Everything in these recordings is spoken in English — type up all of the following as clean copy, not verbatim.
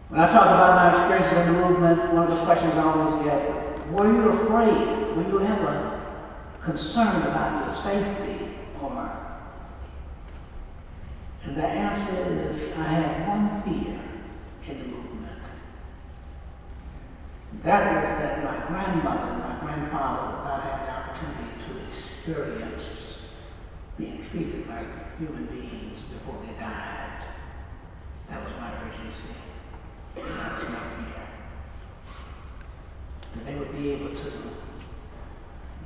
When I talk about my experiences in the movement, one of the questions I always get, were you afraid? Were you ever concerned about your safety? And the answer is, I had one fear in the movement. That was that my grandmother and my grandfather would not have the opportunity to experience being treated like human beings before they died. That was my urgency. That was my fear. That they would be able to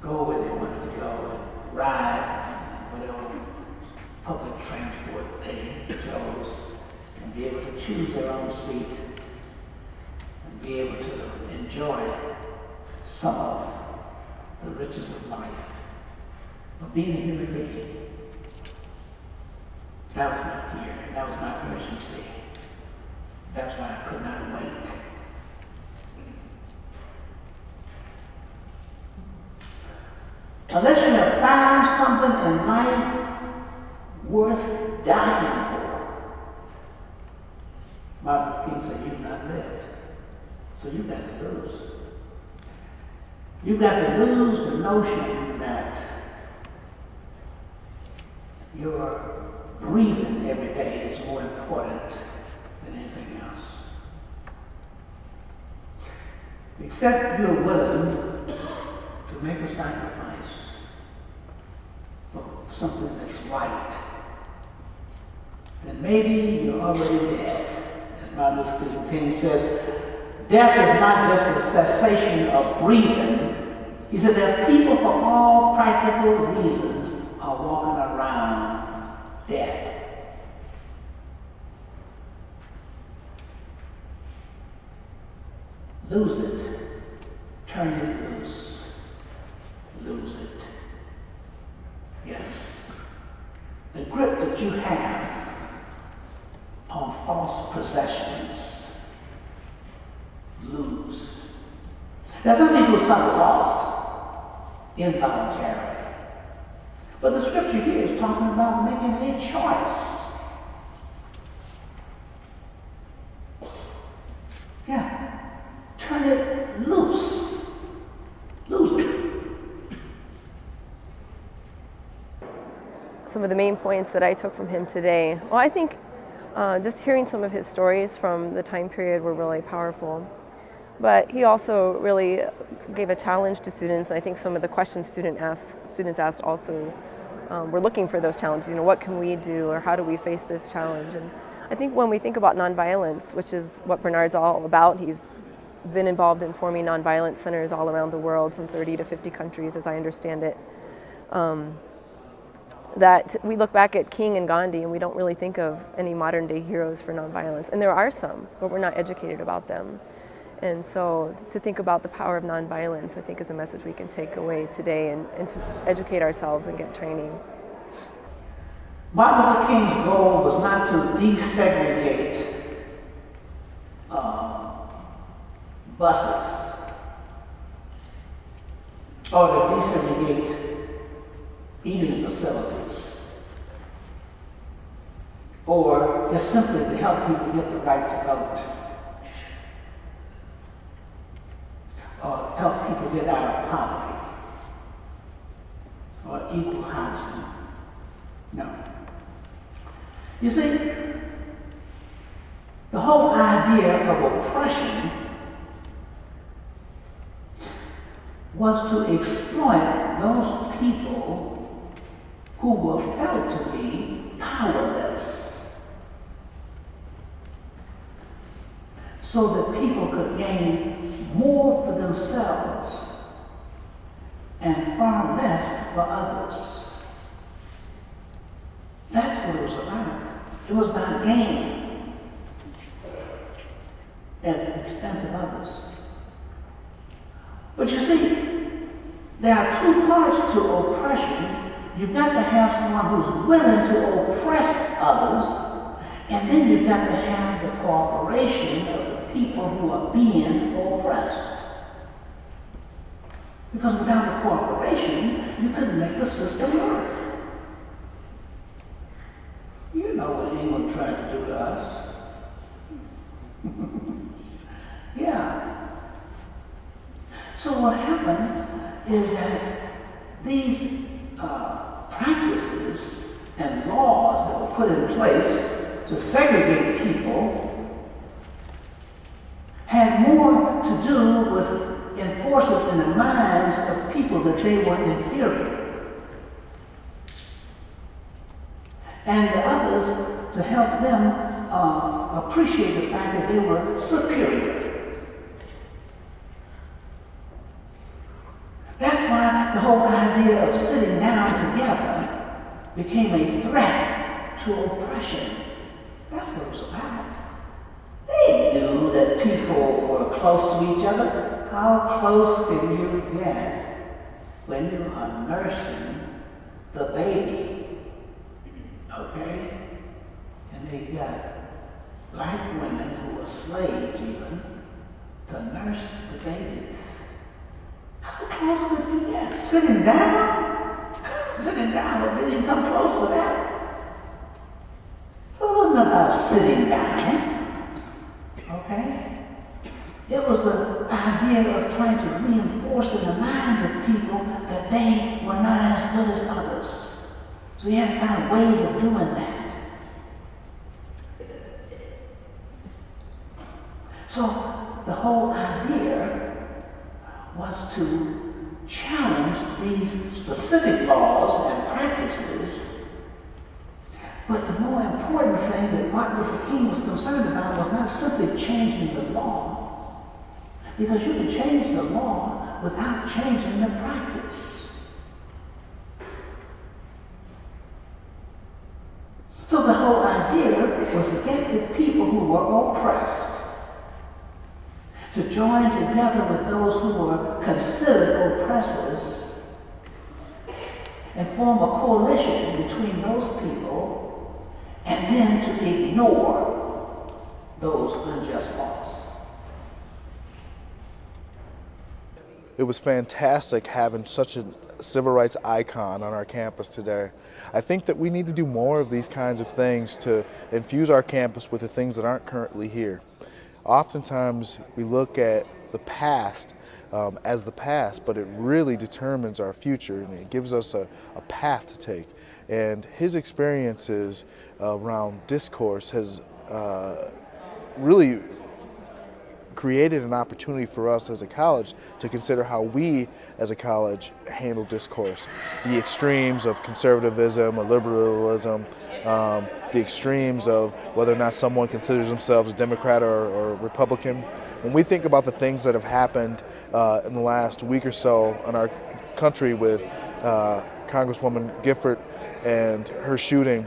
go where they wanted to go and ride whatever public transport they chose, and be able to choose their own seat, and be able to enjoy some of the riches of life, of being a human being. That was my fear. That was my urgency. That's why I could not wait. Unless you have found something in life worth dying for, Martin Luther King said, you've not lived. So you've got to lose. You've got to lose the notion that your breathing every day is more important than anything else. Except you're willing to make a sacrifice for something that's right, then maybe you're already dead. As Martin Luther King says, death is not just a cessation of breathing. He said that people for all practical reasons are walking around dead. Lose it. Turn it loose. Lose it. Yes. The grip that you have on false possessions, lose. Now, some people suffer loss involuntarily, but the scripture here is talking about making a choice. Yeah, turn it loose, lose it. Some of the main points that I took from him today, well, I think just hearing some of his stories from the time period were really powerful. But he also really gave a challenge to students. And I think some of the questions students asked also were looking for those challenges. You know, what can we do, or how do we face this challenge? And I think when we think about nonviolence, which is what Bernard's all about, he's been involved in forming nonviolence centers all around the world, some 30 to 50 countries, as I understand it. That we look back at King and Gandhi and we don't really think of any modern day heroes for nonviolence. And there are some, but we're not educated about them. And so to think about the power of nonviolence, I think, is a message we can take away today and to educate ourselves and get training. Martin Luther King's goal was not to desegregate buses or to desegregate eating facilities, or just simply to help people get the right to vote, or help people get out of poverty, or equal housing. No. You see, the whole idea of oppression was to exploit those people who were felt to be powerless, so that people could gain more for themselves and far less for others. That's what it was about. It was about gain at the expense of others. But you see, there are two parts to oppression. You've got to have someone who's willing to oppress others, and then you've got to have the cooperation of the people who are being oppressed. Because without the cooperation, you couldn't make the system work. You know what England tried to do to us. So what happened is that these practices and laws that were put in place to segregate people had more to do with enforcing in the minds of people that they were inferior, and the others to help them appreciate the fact that they were superior. That's why the whole idea of sitting down together became a threat to oppression. That's what it was about. They knew that people were close to each other. How close can you get when you are nursing the baby? Okay? And they got black women who were slaves even to nurse the babies. How close could you get? Sitting down? Sitting down, but they didn't come close to that. So it wasn't about sitting down, okay? It was the idea of trying to reinforce in the minds of people that they were not as good as others. So you had to find ways of doing that. So the whole idea was to challenge these specific laws and practices, but the more important thing that Martin Luther King was concerned about was not simply changing the law, because you can change the law without changing the practice. So the whole idea was to get the people who were oppressed to join together with those who were considered oppressors and form a coalition between those people, and then to ignore those unjust laws. It was fantastic having such a civil rights icon on our campus today. I think that we need to do more of these kinds of things to infuse our campus with the things that aren't currently here. Oftentimes we look at the past as the past, but it really determines our future, and it gives us a path to take. And his experiences around discourse has really created an opportunity for us as a college to consider how we as a college handle discourse. The extremes of conservatism or liberalism, the extremes of whether or not someone considers themselves a Democrat or Republican. When we think about the things that have happened in the last week or so in our country with Congresswoman Gifford and her shooting,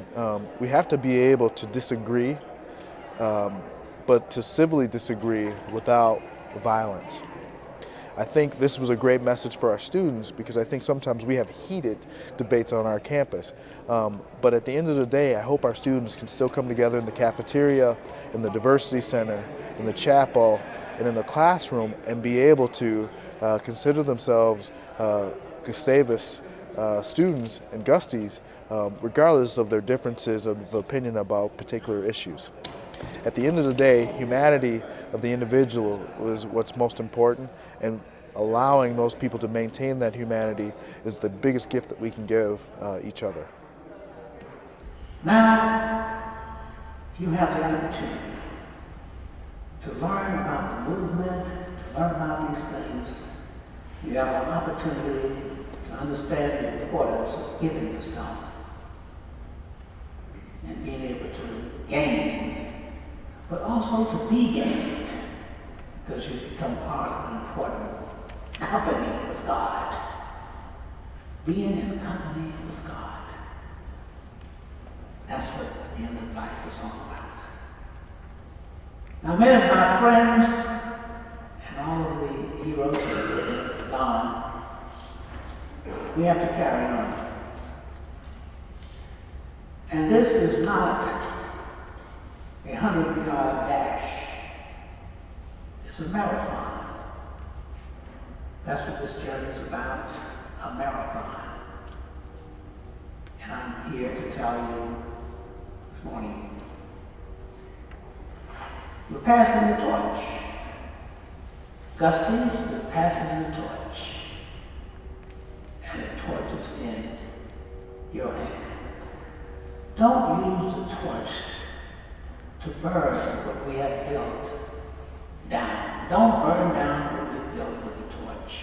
we have to be able to disagree, but to civilly disagree without violence. I think this was a great message for our students, because I think sometimes we have heated debates on our campus. But at the end of the day, I hope our students can still come together in the cafeteria, in the diversity center, in the chapel, and in the classroom, and be able to consider themselves Gustavus students and Gusties, regardless of their differences of opinion about particular issues. At the end of the day, humanity of the individual is what's most important, and allowing those people to maintain that humanity is the biggest gift that we can give each other. Now, you have the opportunity to learn about the movement, to learn about these things. You have an opportunity to understand the importance of giving yourself and being able to gain, but also to be gained, because you become part of an important company with God. Being in company with God. That's what the end of life is all about. Now, many of my friends and all of the heroes who are gone, we have to carry on. And this is not a 100-yard dash. It's a marathon. That's what this journey is about, a marathon. And I'm here to tell you this morning, we're passing the torch. Gusties is passing the torch, and the torch is in your hand. Don't use the torch to burn what we have built down. Don't burn down what we built with the torch,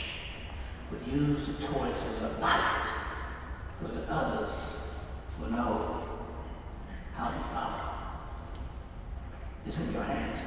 but use the torch as a light so that others will know how to follow. It's in your hands.